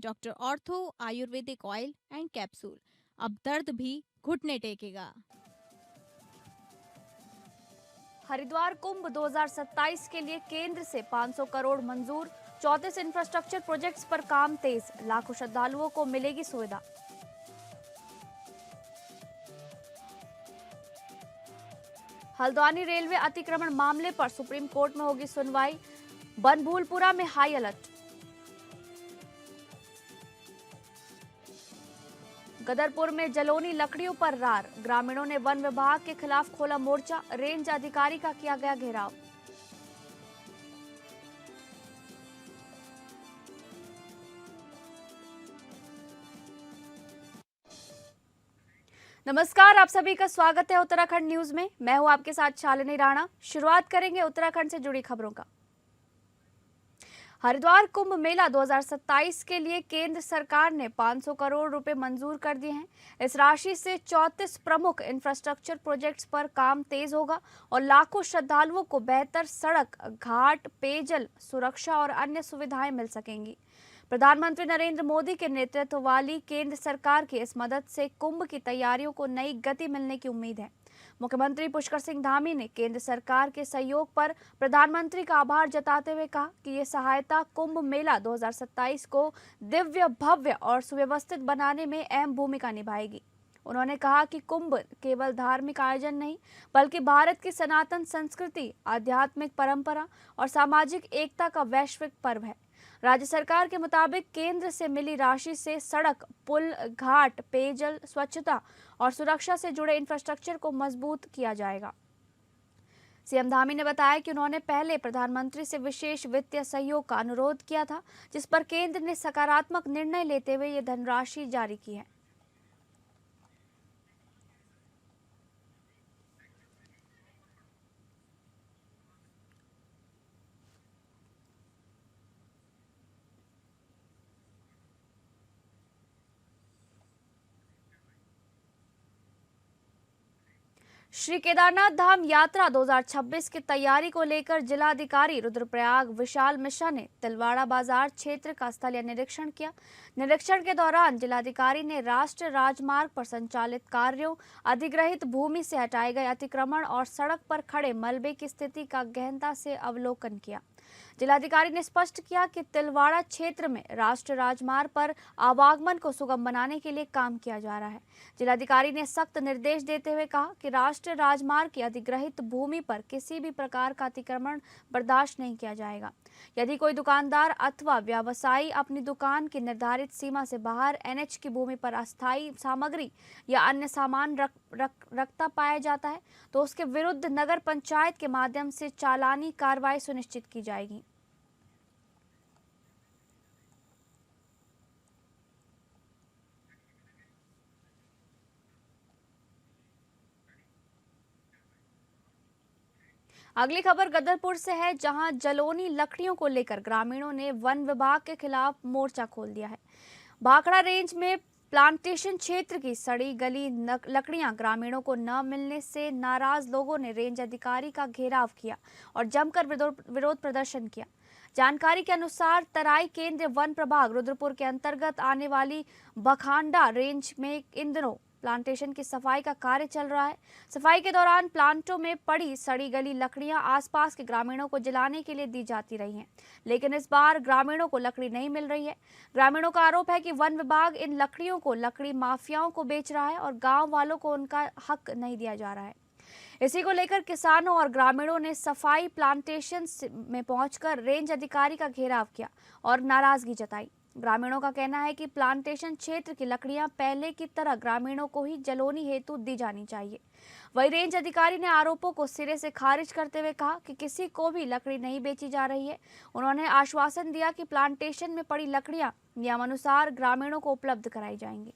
Doctor ortho Ayurvedic oil and capsule. अब दर्द भी घुटने टेकेगा। हरिद्वार कुंभ 2027 के लिए केंद्र से 500 करोड़ मंजूर। 34 इंफ्रास्ट्रक्चर प्रोजेक्ट्स पर काम तेज, लाखों श्रद्धालुओं को मिलेगी सुविधा। हल्द्वानी रेलवे अतिक्रमण मामले पर सुप्रीम कोर्ट में होगी सुनवाई। बनभूलपुरा में हाई अलर्ट। गदरपुर में जलोनी लकड़ियों पर रार, ग्रामीणों ने वन विभाग के खिलाफ खोला मोर्चा। रेंज अधिकारी का किया गया घेराव। नमस्कार, आप सभी का स्वागत है उत्तराखंड न्यूज में। मैं हूं आपके साथ शालिनी राणा। शुरुआत करेंगे उत्तराखंड से जुड़ी खबरों का। हरिद्वार कुंभ मेला 2027 के लिए केंद्र सरकार ने 500 करोड़ रुपए मंजूर कर दिए हैं। इस राशि से 34 प्रमुख इंफ्रास्ट्रक्चर प्रोजेक्ट्स पर काम तेज होगा और लाखों श्रद्धालुओं को बेहतर सड़क, घाट, पेयजल, सुरक्षा और अन्य सुविधाएं मिल सकेंगी। प्रधानमंत्री नरेंद्र मोदी के नेतृत्व वाली केंद्र सरकार की इस मदद से कुंभ की तैयारियों को नई गति मिलने की उम्मीद है। मुख्यमंत्री पुष्कर सिंह धामी ने केंद्र सरकार के सहयोग पर प्रधानमंत्री का आभार जताते हुए कहा कि ये सहायता कुंभ मेला 2027 को दिव्य, भव्य और सुव्यवस्थित बनाने में अहम भूमिका निभाएगी। उन्होंने कहा कि कुंभ केवल धार्मिक आयोजन नहीं, बल्कि भारत की सनातन संस्कृति, आध्यात्मिक परंपरा और सामाजिक एकता का वैश्विक पर्व है। राज्य सरकार के मुताबिक केंद्र से मिली राशि से सड़क, पुल, घाट, पेयजल, स्वच्छता और सुरक्षा से जुड़े इंफ्रास्ट्रक्चर को मजबूत किया जाएगा। सीएम धामी ने बताया कि उन्होंने पहले प्रधानमंत्री से विशेष वित्तीय सहयोग का अनुरोध किया था, जिस पर केंद्र ने सकारात्मक निर्णय लेते हुए ये धनराशि जारी की है। श्री केदारनाथ धाम यात्रा 2026 की तैयारी को लेकर जिलाधिकारी रुद्रप्रयाग विशाल मिश्रा ने तिलवाड़ा बाजार क्षेत्र का स्थलीय निरीक्षण किया। निरीक्षण के दौरान जिलाधिकारी ने राष्ट्रीय राजमार्ग पर संचालित कार्यों, अधिग्रहित भूमि से हटाए गए अतिक्रमण और सड़क पर खड़े मलबे की स्थिति का गहनता से अवलोकन किया। जिलाधिकारी ने स्पष्ट किया कि तिलवाड़ा क्षेत्र में राष्ट्रीय राजमार्ग पर आवागमन को सुगम बनाने के लिए काम किया जा रहा है। जिलाधिकारी ने सख्त निर्देश देते हुए कहा कि राष्ट्रीय राजमार्ग की अधिग्रहित भूमि पर किसी भी प्रकार का अतिक्रमण बर्दाश्त नहीं किया जाएगा। यदि कोई दुकानदार अथवा व्यवसायी अपनी दुकान की निर्धारित सीमा से बाहर एनएच की भूमि पर अस्थायी सामग्री या अन्य सामान रखता पाया जाता है तो उसके विरुद्ध नगर पंचायत के माध्यम से चालानी कार्रवाई सुनिश्चित की जाएगी। अगली खबर गदरपुर से है, जहां जलोनी लकड़ियों को लेकर ग्रामीणों ने वन विभाग के खिलाफ मोर्चा खोल दिया है। भाखड़ा रेंज में प्लांटेशन क्षेत्र की सड़ी गली लकड़ियां ग्रामीणों को न मिलने से नाराज लोगों ने रेंज अधिकारी का घेराव किया और जमकर विरोध प्रदर्शन किया। जानकारी के अनुसार तराई केंद्रीय वन प्रभाग रुद्रपुर के अंतर्गत आने वाली बखांडा रेंज में इन दिनों प्लांटेशन की सफाई का कार्य चल रहा है। सफाई के दौरान प्लांटों में पड़ी सड़ी गली लकड़ियां आसपास के ग्रामीणों को जलाने के लिए दी जाती रही हैं, लेकिन इस बार ग्रामीणों को लकड़ी नहीं मिल रही है। ग्रामीणों का आरोप है कि वन विभाग इन लकड़ियों को लकड़ी माफियाओं को बेच रहा है और गांव वालों को उनका हक नहीं दिया जा रहा है। इसी को लेकर किसानों और ग्रामीणों ने सफाई प्लांटेशन में पहुंचकर रेंज अधिकारी का घेराव किया और नाराजगी जताई। ग्रामीणों का कहना है कि प्लांटेशन क्षेत्र की लकड़ियां पहले की तरह ग्रामीणों को ही जलोनी हेतु दी जानी चाहिए। वही रेंज अधिकारी ने आरोपों को सिरे से खारिज करते हुए कहा कि किसी को भी लकड़ी नहीं बेची जा रही है। उन्होंने आश्वासन दिया कि प्लांटेशन में पड़ी लकड़ियां नियमानुसार ग्रामीणों को उपलब्ध कराई जाएंगी।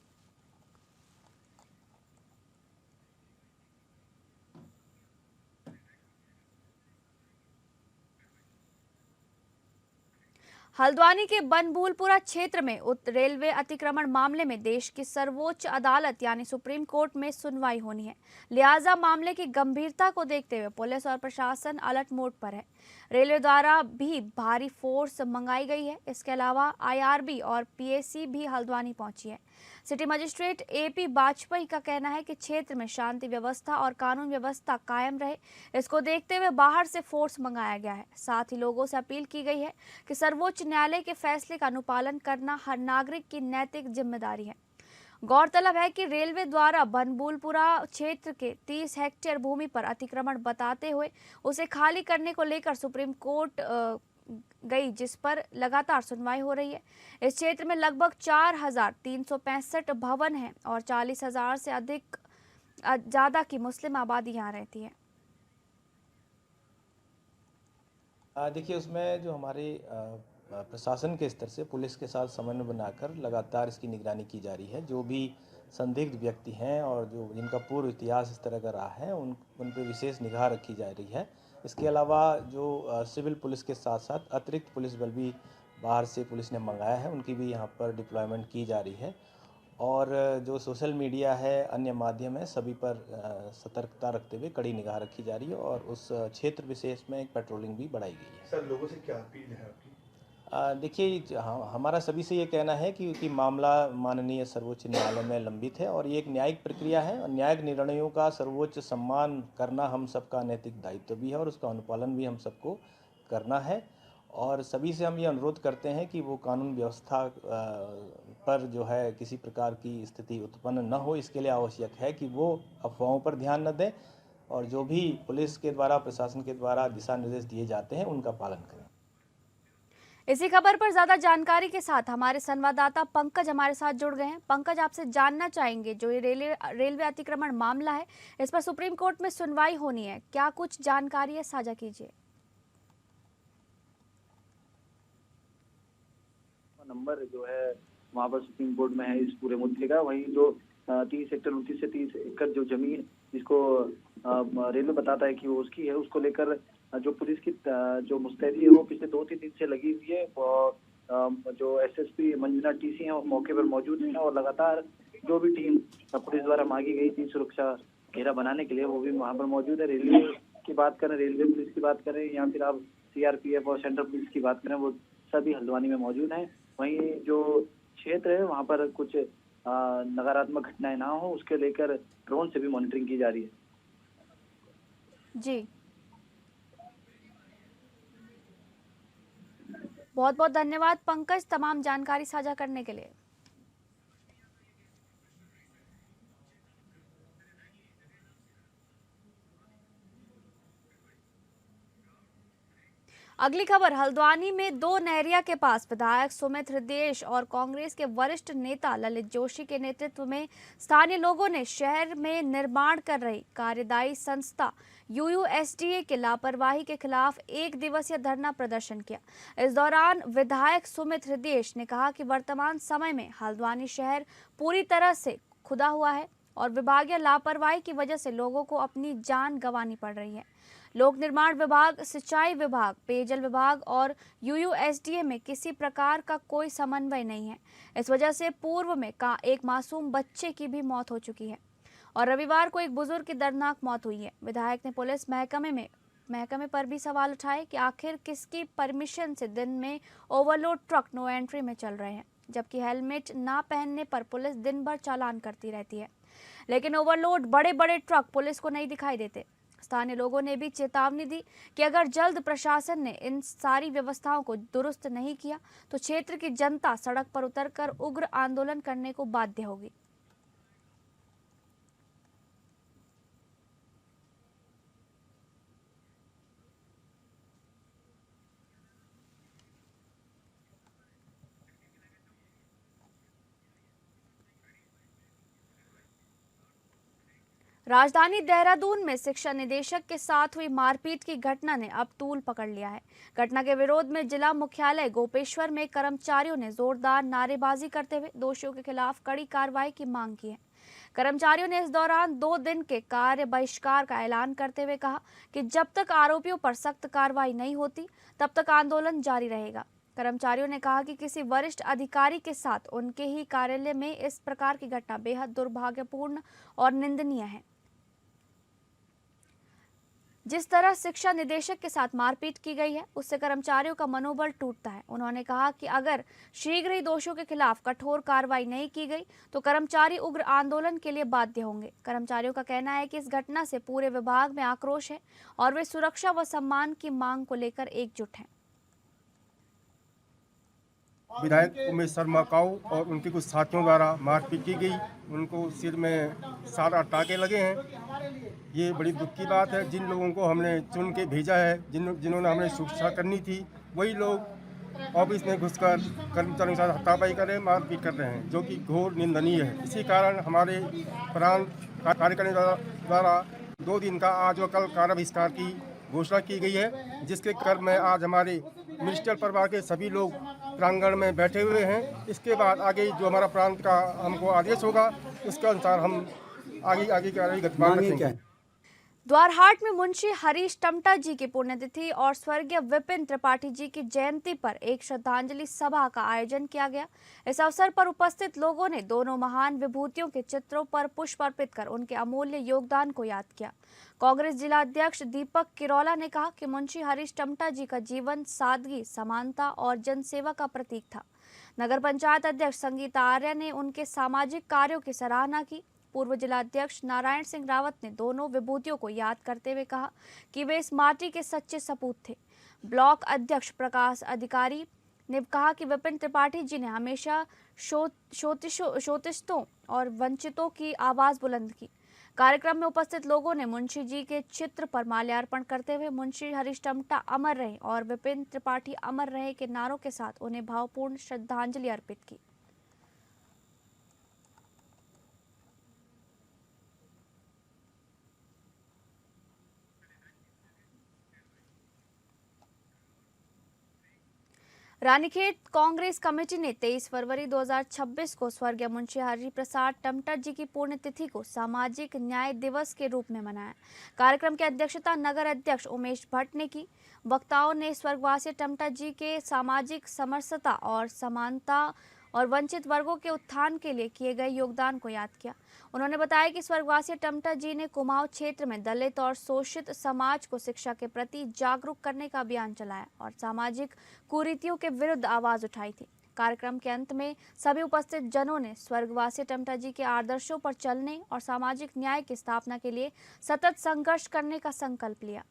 हल्द्वानी के बनभूलपुरा क्षेत्र में रेलवे अतिक्रमण मामले में देश की सर्वोच्च अदालत यानी सुप्रीम कोर्ट में सुनवाई होनी है। लिहाजा मामले की गंभीरता को देखते हुए पुलिस और प्रशासन अलर्ट मोड पर है। रेलवे द्वारा भी भारी फोर्स मंगाई गई है। इसके अलावा आईआरबी और पीएसी भी हल्द्वानी पहुंची है। सिटी मजिस्ट्रेट एपी वाजपेयी का कहना है कि क्षेत्र में शांति व्यवस्था और कानून व्यवस्था कायम रहे, इसको देखते हुए बाहर से फोर्स मंगाया गया है। साथ ही लोगों से अपील की गई है कि सर्वोच्च न्यायालय के फैसले का अनुपालन करना हर नागरिक की नैतिक जिम्मेदारी है। गौरतलब है कि रेलवे द्वारा बनबुलपुरा क्षेत्र के 30 हेक्टेयर भूमि पर अतिक्रमण बताते हुए उसे खाली करने को लेकर सुप्रीम कोर्ट गई, जिस पर लगातार सुनवाई हो रही है। इस क्षेत्र में लगभग 4,365 भवन हैं और 40,000 से अधिक ज्यादा की मुस्लिम आबादी यहाँ रहती है। देखिए, उसमें जो हमारे प्रशासन के स्तर से पुलिस के साथ समन्वय बनाकर लगातार इसकी निगरानी की जा रही है। जो भी संदिग्ध व्यक्ति हैं और जो जिनका पूर्व इतिहास इस तरह का रहा है उन पर विशेष निगाह रखी जा रही है। इसके अलावा जो सिविल पुलिस के साथ साथ अतिरिक्त पुलिस बल भी बाहर से पुलिस ने मंगाया है, उनकी भी यहाँ पर डिप्लॉयमेंट की जा रही है। और जो सोशल मीडिया है, अन्य माध्यम है, सभी पर सतर्कता रखते हुए कड़ी निगाह रखी जा रही है और उस क्षेत्र विशेष में एक पेट्रोलिंग भी बढ़ाई गई है। सर, लोगों से क्या अपील है आपकी? देखिए, हमारा सभी से ये कहना है कि मामला माननीय सर्वोच्च न्यायालय में लंबित है और ये एक न्यायिक प्रक्रिया है और न्यायिक निर्णयों का सर्वोच्च सम्मान करना हम सबका नैतिक दायित्व भी है और उसका अनुपालन भी हम सबको करना है। और सभी से हम ये अनुरोध करते हैं कि वो कानून व्यवस्था पर जो है किसी प्रकार की स्थिति उत्पन्न न हो, इसके लिए आवश्यक है कि वो अफवाहों पर ध्यान न दें और जो भी पुलिस के द्वारा, प्रशासन के द्वारा दिशा निर्देश दिए जाते हैं उनका पालन करें। इसी खबर पर ज्यादा जानकारी के साथ हमारे संवाददाता पंकज हमारे साथ जुड़ गए हैं। पंकज, आपसे जानना चाहेंगे, जो ये रेलवे अतिक्रमण मामला है, इस पर सुप्रीम कोर्ट में सुनवाई होनी है, क्या कुछ जानकारी है, साझा कीजिए। नंबर जो है वहाँ पर सुप्रीम कोर्ट में है इस पूरे मुद्दे का। वहीं जो 30 हेक्टेयर 29 से 30 एकड़ जो जमीन जिसको रेलवे बताता है कि वो उसकी है, उसको लेकर जो पुलिस की जो मुस्तैदी है वो पिछले 2-3 दिन से लगी हुई है और जो एसएसपी मंजुला टीसी हैं वो मौके पर मौजूद हैं और लगातार जो भी टीम पुलिस द्वारा मांगी गई थी सुरक्षा घेरा बनाने के लिए वो भी वहाँ पर मौजूद है। रेलवे की बात करें, रेलवे पुलिस की बात करें या फिर आप सीआरपीएफ और सेंट्रल पुलिस की बात करें, वो सभी हल्द्वानी में मौजूद हैं। वहीं जो क्षेत्र है वहाँ पर कुछ नकारात्मक घटनाएं ना हो उसके लेकर ड्रोन से भी मॉनिटरिंग की जा रही है। जी, बहुत बहुत धन्यवाद पंकज, तमाम जानकारी साझा करने के लिए। अगली खबर, हल्द्वानी में दो नहरिया के पास विधायक सुमित हृदयेश और कांग्रेस के वरिष्ठ नेता ललित जोशी के नेतृत्व में स्थानीय लोगों ने शहर में निर्माण कर रही कार्यदायी संस्था यूयूएसडीए के लापरवाही के खिलाफ 1 दिवसीय धरना प्रदर्शन किया। इस दौरान विधायक सुमित हृदयेश ने कहा कि वर्तमान समय में हल्द्वानी शहर पूरी तरह से खुदा हुआ है और विभागीय लापरवाही की वजह से लोगों को अपनी जान गंवानी पड़ रही है। लोक निर्माण विभाग, सिंचाई विभाग, पेयजल विभाग और यूयूएसडीए में किसी प्रकार का कोई समन्वय नहीं है। इस वजह से पूर्व में एक मासूम बच्चे की भी मौत हो चुकी है और रविवार को एक बुजुर्ग की दर्दनाक मौत हुई है। विधायक ने पुलिस महकमे पर भी सवाल उठाए कि आखिर किसकी परमिशन से दिन में ओवरलोड ट्रक नो एंट्री में चल रहे हैं, जबकि हेलमेट ना पहनने पर पुलिस दिन भर चालान करती रहती है, लेकिन ओवरलोड बड़े बड़े ट्रक पुलिस को नहीं दिखाई देते। स्थानीय लोगों ने भी चेतावनी दी कि अगर जल्द प्रशासन ने इन सारी व्यवस्थाओं को दुरुस्त नहीं किया तो क्षेत्र की जनता सड़क पर उतरकर उग्र आंदोलन करने को बाध्य होगी। राजधानी देहरादून में शिक्षा निदेशक के साथ हुई मारपीट की घटना ने अब तूल पकड़ लिया है। घटना के विरोध में जिला मुख्यालय गोपेश्वर में कर्मचारियों ने जोरदार नारेबाजी करते हुए दोषियों के खिलाफ कड़ी कार्रवाई की मांग की है। कर्मचारियों ने इस दौरान 2 दिन के कार्य बहिष्कार का ऐलान करते हुए कहा कि जब तक आरोपियों पर सख्त कार्रवाई नहीं होती तब तक आंदोलन जारी रहेगा। कर्मचारियों ने कहा कि किसी वरिष्ठ अधिकारी के साथ उनके ही कार्यालय में इस प्रकार की घटना बेहद दुर्भाग्यपूर्ण और निंदनीय है। जिस तरह शिक्षा निदेशक के साथ मारपीट की गई है उससे कर्मचारियों का मनोबल टूटता है। उन्होंने कहा कि अगर शीघ्र ही दोषियों के खिलाफ कठोर कार्रवाई नहीं की गई तो कर्मचारी उग्र आंदोलन के लिए बाध्य होंगे। कर्मचारियों का कहना है कि इस घटना से पूरे विभाग में आक्रोश है और वे सुरक्षा व सम्मान की मांग को लेकर एकजुट हैं। विधायक उमेश शर्मा काऊ और उनके कुछ साथियों द्वारा मारपीट की गई। उनको सिर में 7-8 टाँके लगे हैं। ये बड़ी दुख की बात है। जिन लोगों को हमने चुन के भेजा है, जिन्होंने हमें सुरक्षा करनी थी, वही लोग ऑफिस में घुसकर कर्मचारियों के साथ हाथापाई कर रहे हैं, मारपीट कर रहे हैं, जो कि घोर निंदनीय है। इसी कारण हमारे प्रांत कार्यकारिणी द्वारा 2 दिन का आज व कल कार्य बहिष्कार की घोषणा की गई है, जिसके क्रम में आज हमारे मिनिस्टर परिवार के सभी लोग प्रांगण में बैठे हुए हैं। इसके बाद आगे जो हमारा प्रांत का हमको आदेश होगा उसके अनुसार हम आगे की गतिमान रखेंगे। द्वारहाट में मुंशी हरीश टमटा जी की पुण्यतिथि और स्वर्गीय विपिन त्रिपाठी जी की जयंती पर एक श्रद्धांजलि सभा का आयोजन किया गया। इस अवसर पर उपस्थित लोगों ने दोनों महान विभूतियों के चित्रों पर पुष्प अर्पित कर उनके अमूल्य योगदान को याद किया। कांग्रेस जिला अध्यक्ष दीपक किरोला ने कहा कि मुंशी हरीश टमटा जी का जीवन सादगी, समानता और जनसेवा का प्रतीक था। नगर पंचायत अध्यक्ष संगीता आर्य ने उनके सामाजिक कार्यों की सराहना की। पूर्व जिला अध्यक्ष नारायण सिंह रावत ने दोनों विभूतियों को याद करते हुए कहा कि वे इस माटी के सच्चे सपूत थे। ब्लॉक अध्यक्ष प्रकाश अधिकारी ने कहा कि विपिन त्रिपाठी जी ने हमेशा शोतिष्ठों और वंचितों की आवाज बुलंद की। कार्यक्रम में उपस्थित लोगों ने मुंशी जी के चित्र पर माल्यार्पण करते हुए मुंशी हरीश टमटा अमर रहे और विपिन त्रिपाठी अमर रहे के नारों के साथ उन्हें भावपूर्ण श्रद्धांजलि अर्पित की। रानीखेत कांग्रेस कमेटी ने 23 फरवरी 2026 को स्वर्गीय मुंशी हरि प्रसाद टमटा जी की पुण्यतिथि को सामाजिक न्याय दिवस के रूप में मनाया। कार्यक्रम की अध्यक्षता नगर अध्यक्ष उमेश भट्ट ने की। वक्ताओं ने स्वर्गवासी टमटा जी के सामाजिक समरसता और समानता और वंचित वर्गों के उत्थान के लिए किए गए योगदान को याद किया। उन्होंने बताया कि स्वर्गवासी टमटा जी ने कुमाऊं क्षेत्र में दलित और शोषित समाज को शिक्षा के प्रति जागरूक करने का अभियान चलाया और सामाजिक कुरीतियों के विरुद्ध आवाज उठाई थी। कार्यक्रम के अंत में सभी उपस्थित जनों ने स्वर्गवासी टमटा जी के आदर्शों पर चलने और सामाजिक न्याय की स्थापना के लिए सतत संघर्ष करने का संकल्प लिया।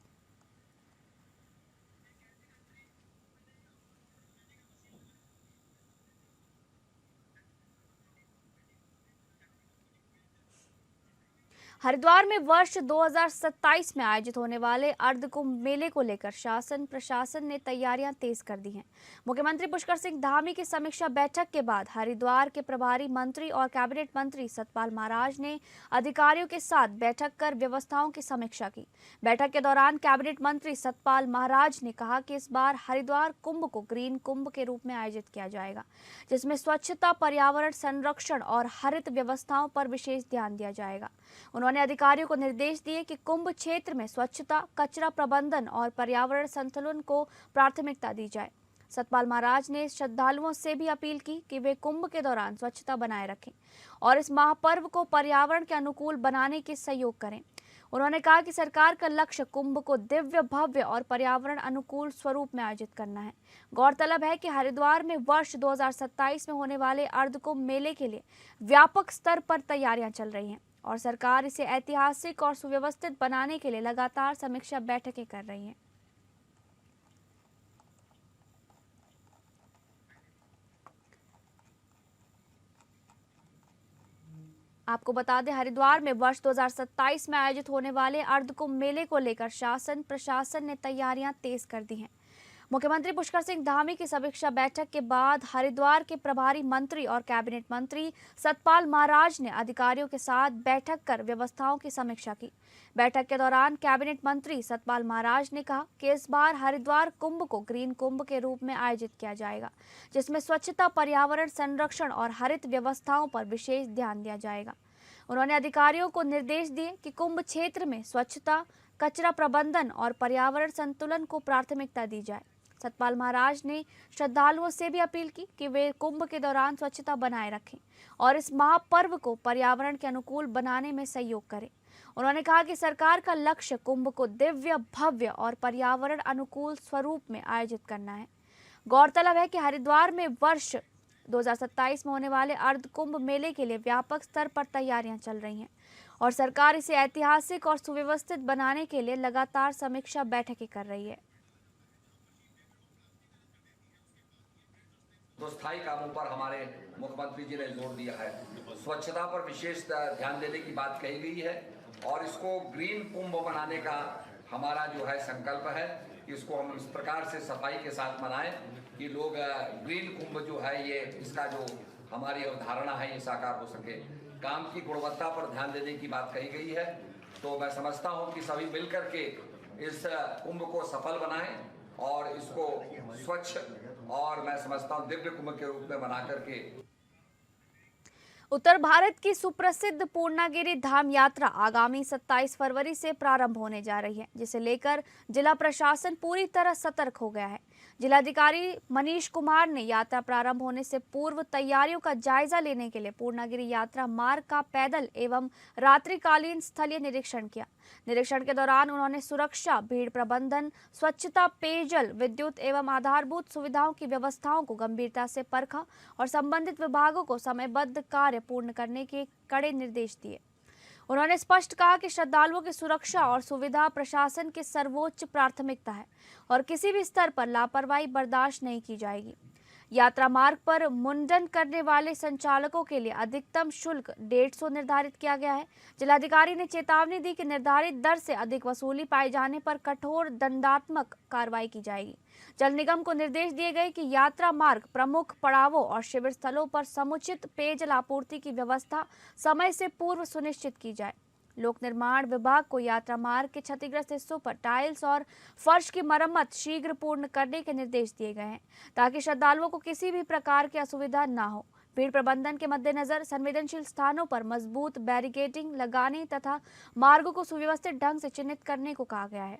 हरिद्वार में वर्ष 2027 में आयोजित होने वाले अर्ध कुंभ मेले को लेकर शासन प्रशासन ने तैयारियां तेज कर दी हैं। मुख्यमंत्री पुष्कर सिंह धामी की समीक्षा बैठक के बाद हरिद्वार के प्रभारी मंत्री और कैबिनेट मंत्री सतपाल महाराज ने अधिकारियों के साथ बैठक कर व्यवस्थाओं की समीक्षा की। बैठक के दौरान कैबिनेट मंत्री सतपाल महाराज ने कहा कि इस बार हरिद्वार कुंभ को ग्रीन कुंभ के रूप में आयोजित किया जाएगा, जिसमें स्वच्छता, पर्यावरण संरक्षण और हरित व्यवस्थाओं पर विशेष ध्यान दिया जाएगा। उन्होंने अधिकारियों को निर्देश दिए कि कुंभ क्षेत्र में स्वच्छता, कचरा प्रबंधन और पर्यावरण संतुलन को प्राथमिकता दी जाए। सतपाल महाराज ने श्रद्धालुओं से भी अपील की कि वे कुंभ के दौरान स्वच्छता बनाए रखें और इस महापर्व को पर्यावरण के अनुकूल बनाने के सहयोग करें। उन्होंने कहा कि सरकार का लक्ष्य कुंभ को दिव्य, भव्य और पर्यावरण अनुकूल स्वरूप में आयोजित करना है। गौरतलब है कि हरिद्वार में वर्ष 2027 में होने वाले अर्ध कुंभ मेले के लिए व्यापक स्तर पर तैयारियां चल रही हैं और सरकार इसे ऐतिहासिक और सुव्यवस्थित बनाने के लिए लगातार समीक्षा बैठकें कर रही है। आपको बता दें, हरिद्वार में वर्ष 2027 में आयोजित होने वाले अर्ध कुंभ मेले को लेकर शासन प्रशासन ने तैयारियां तेज कर दी हैं। मुख्यमंत्री पुष्कर सिंह धामी की समीक्षा बैठक के बाद हरिद्वार के प्रभारी मंत्री और कैबिनेट मंत्री सतपाल महाराज ने अधिकारियों के साथ बैठक कर व्यवस्थाओं की समीक्षा की। बैठक के दौरान कैबिनेट मंत्री सतपाल महाराज ने कहा कि इस बार हरिद्वार कुंभ को ग्रीन कुंभ के रूप में आयोजित किया जाएगा, जिसमें स्वच्छता, पर्यावरण संरक्षण और हरित व्यवस्थाओं पर विशेष ध्यान दिया जाएगा। उन्होंने अधिकारियों को निर्देश दिए कि कुंभ क्षेत्र में स्वच्छता, कचरा प्रबंधन और पर्यावरण संतुलन को प्राथमिकता दी जाए। सतपाल महाराज ने श्रद्धालुओं से भी अपील की कि वे कुंभ के दौरान स्वच्छता बनाए रखें और इस महापर्व को पर्यावरण के अनुकूल बनाने में सहयोग करें। उन्होंने कहा कि सरकार का लक्ष्य कुंभ को दिव्य, भव्य और पर्यावरण अनुकूल स्वरूप में आयोजित करना है। गौरतलब है कि हरिद्वार में वर्ष 2027 में होने वाले अर्ध कुंभ मेले के लिए व्यापक स्तर पर तैयारियां चल रही हैं और सरकार इसे ऐतिहासिक और सुव्यवस्थित बनाने के लिए लगातार समीक्षा बैठकें कर रही है। तो स्थायी कामों पर हमारे मुख्यमंत्री जी ने जोर दिया है। स्वच्छता पर विशेष ध्यान देने की बात कही गई है और इसको ग्रीन कुंभ बनाने का हमारा जो है संकल्प है कि इसको हम इस प्रकार से सफाई के साथ मनाएं कि लोग ग्रीन कुंभ जो है ये इसका जो हमारी अवधारणा है ये साकार हो सके। काम की गुणवत्ता पर ध्यान देने की बात कही गई है। तो मैं समझता हूं कि सभी मिलकर के इस कुंभ को सफल बनाएं और इसको स्वच्छ और मैं समझता हूं दिव्य कुंभ के रूप में बना करके। उत्तर भारत की सुप्रसिद्ध पूर्णागिरि धाम यात्रा आगामी 27 फरवरी से प्रारंभ होने जा रही है, जिसे लेकर जिला प्रशासन पूरी तरह सतर्क हो गया है। जिलाधिकारी मनीष कुमार ने यात्रा प्रारंभ होने से पूर्व तैयारियों का जायजा लेने के लिए पूर्णागिरि यात्रा मार्ग का पैदल एवं रात्रिकालीन स्थलीय निरीक्षण किया। निरीक्षण के दौरान उन्होंने सुरक्षा, भीड़ प्रबंधन, स्वच्छता, पेयजल, विद्युत एवं आधारभूत सुविधाओं की व्यवस्थाओं को गंभीरता से परखा और संबंधित विभागों को समयबद्ध कार्य पूर्ण करने के कड़े निर्देश दिए। उन्होंने स्पष्ट कहा कि श्रद्धालुओं की सुरक्षा और सुविधा प्रशासन की सर्वोच्च प्राथमिकता है और किसी भी स्तर पर लापरवाही बर्दाश्त नहीं की जाएगी। यात्रा मार्ग पर मुंडन करने वाले संचालकों के लिए अधिकतम शुल्क 150 निर्धारित किया गया है। जिलाधिकारी ने चेतावनी दी कि निर्धारित दर से अधिक वसूली पाए जाने पर कठोर दंडात्मक कार्रवाई की जाएगी। जल निगम को निर्देश दिए गए कि यात्रा मार्ग, प्रमुख पड़ावों और शिविर स्थलों पर समुचित पेयजल आपूर्ति की व्यवस्था समय से पूर्व सुनिश्चित की जाए। लोक निर्माण विभाग को यात्रा मार्ग के क्षतिग्रस्त हिस्सों पर टाइल्स और फर्श की मरम्मत शीघ्र पूर्ण करने के निर्देश दिए गए हैं ताकि श्रद्धालुओं को किसी भी प्रकार की असुविधा न हो। भीड़ प्रबंधन के मद्देनजर संवेदनशील स्थानों पर मजबूत बैरिकेडिंग लगाने तथा मार्गों को सुव्यवस्थित ढंग से चिन्हित करने को कहा गया है।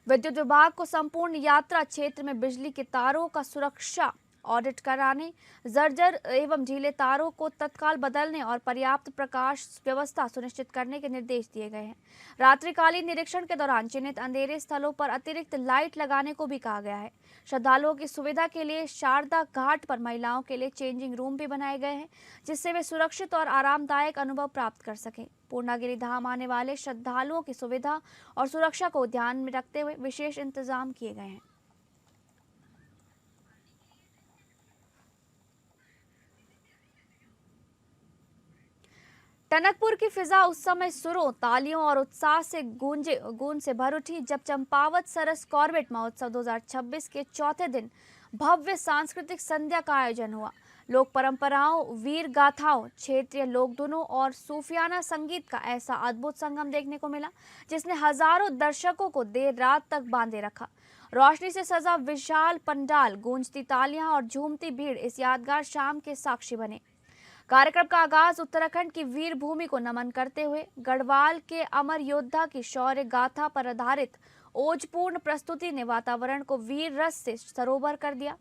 विद्युत विभाग को संपूर्ण यात्रा क्षेत्र में बिजली के तारों का सुरक्षा ऑडिट कराने, जर्जर एवं ढीले तारों को तत्काल बदलने और पर्याप्त प्रकाश व्यवस्था सुनिश्चित करने के निर्देश दिए गए हैं। रात्रिकालीन निरीक्षण के दौरान चिन्हित अंधेरे स्थलों पर अतिरिक्त लाइट लगाने को भी कहा गया है। श्रद्धालुओं की सुविधा के लिए शारदा घाट पर महिलाओं के लिए चेंजिंग रूम भी बनाए गए हैं, जिससे वे सुरक्षित और आरामदायक अनुभव प्राप्त कर सकें। पूर्णागिरि धाम आने वाले श्रद्धालुओं की सुविधा और सुरक्षा को ध्यान में रखते हुए विशेष इंतजाम किए गए हैं। टनकपुर की फिजा उस समय सुरों, तालियों और उत्साह से गूंज से भर उठी जब चंपावत सरस कॉर्बेट महोत्सव 2026 के चौथे दिन भव्य सांस्कृतिक संध्या का आयोजन हुआ। लोक परंपराओं, वीर गाथाओं, क्षेत्रीय लोकधुनों और सूफियाना संगीत का ऐसा अद्भुत संगम देखने को मिला जिसने हजारों दर्शकों को देर रात तक बांधे रखा। रोशनी से सजा विशाल पंडाल, गूंजती तालियां और झूमती भीड़ इस यादगार शाम के साक्षी बने। कार्यक्रम का आगाज उत्तराखंड की वीर भूमि को नमन करते हुए गढ़वाल के अमर योद्धा की शौर्य गाथा पर आधारित ओजपूर्ण प्रस्तुति ने वातावरण को वीर रस से सरोवर कर दिया।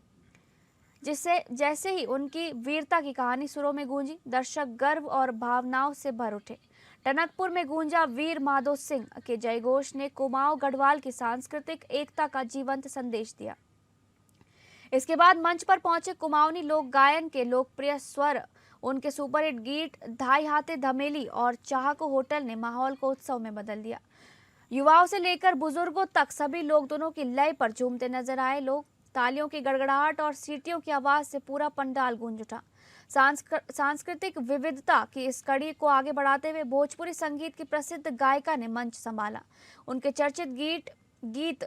जिससे जैसे ही उनकी वीरता की कहानी सुरों में गूंजी, दर्शक गर्व और भावनाओं से भर उठे। टनकपुर में गूंजा वीर माधो सिंह के जयघोष ने कुमाऊं गढ़वाल की सांस्कृतिक एकता का जीवंत संदेश दिया। इसके बाद मंच पर पहुंचे कुमाऊनी लोक गायन के लोकप्रिय स्वर, उनके सुपरहिट गीत धाई हाथे धमेली और चाहको होटल ने माहौल को उत्सव में बदल दिया। युवाओं से लेकर बुजुर्गों तक सभी लोग दोनों की लय पर झूमते नजर आए। लोग तालियों की गड़गड़ाहट और सीटियों की आवाज से पूरा पंडाल गूंज उठा। सांस्कृतिक विविधता की इस कड़ी को आगे बढ़ाते हुए भोजपुरी संगीत की प्रसिद्ध गायिका ने मंच संभाला। उनके चर्चित गीत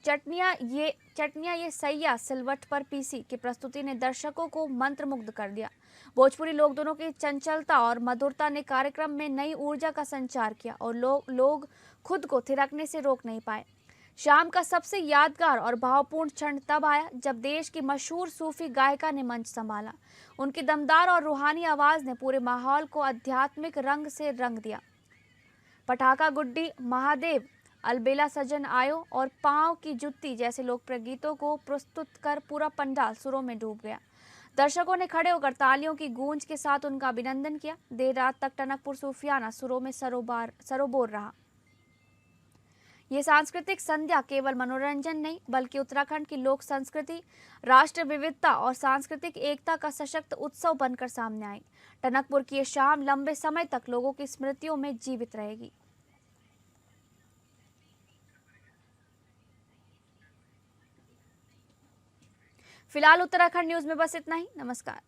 चटनियां ये सैया सिलवट पर पीसी की प्रस्तुति ने दर्शकों को मंत्रमुग्ध कर दिया। भोजपुरी लोक दोनों की चंचलता और मधुरता ने कार्यक्रम में नई ऊर्जा का संचार किया और लोग खुद को थिरकने से रोक नहीं पाए। शाम का सबसे यादगार और भावपूर्ण क्षण तब आया जब देश की मशहूर सूफी गायिका ने मंच संभाला। उनकी दमदार और रूहानी आवाज ने पूरे माहौल को आध्यात्मिक रंग से रंग दिया। पटाखा गुड्डी, महादेव, अलबेला सजन आयो और पांव की जुत्ती जैसे लोकप्रिय गीतों को प्रस्तुत कर पूरा पंडाल सुरों में डूब गया। दर्शकों ने खड़े होकर तालियों की गूंज के साथ उनका अभिनंदन किया। देर रात तक टनकपुर सूफियाना सुरों में सरोबोर रहा। ये सांस्कृतिक संध्या केवल मनोरंजन नहीं बल्कि उत्तराखंड की लोक संस्कृति, राष्ट्र विविधता और सांस्कृतिक एकता का सशक्त उत्सव बनकर सामने आई। टनकपुर की ये शाम लंबे समय तक लोगों की स्मृतियों में जीवित रहेगी। फिलहाल उत्तराखंड न्यूज में बस इतना ही। नमस्कार।